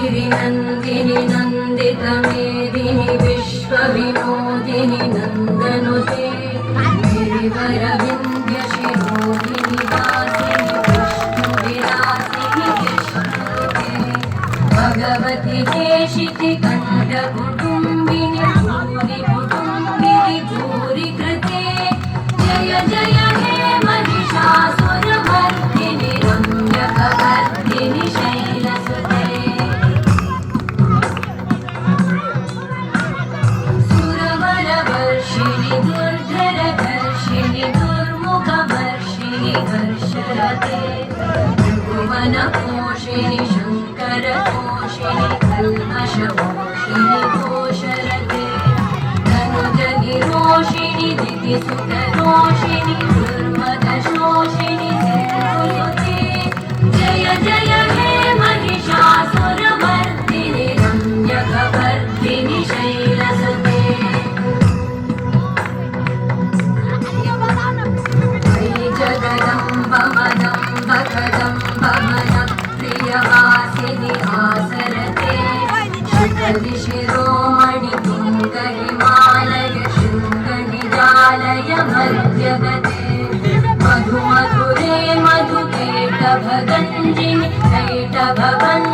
गिरिनन्दिनि नन्दितमेदिनि विश्वविनोदिनि नन्दनुते गिरिवरविन्ध्यशिरोदिनि वासिनि विष्णुविलासिनि विष्णुते भगवति देशिति कण्ठकुटुम्बिनि भूरि कुटुम्बिनि भूरि कृते जय जय हे महिषासुरमर्दिनि रम्यकवर्दिनि शैलसुते सुरवरवर्षिणि दुर्धरधर्षिणि दुर्मुखवर्षिणि हर्षरते भुवनपोषिणि शङ्करपोषिणि कल्मषपोषिणि घोषरते धनुजनिरोषिणि दितिसुतरोषिणि दुर्मदशोषिणि सिन्धुसुते जय जय हे महिषासुरमर्दिनि रम्यकवर्दिनि शैलसुते जगदम्ब मदम्ब कदम्ब मनप्रियवासिनि आसरते शुकदिशिरोमणि तुङ्गहिमालय शृङ्गनिजालय मध्यगते मधुमधुरे मधुकैटभगञ्जिनि कैटभवन्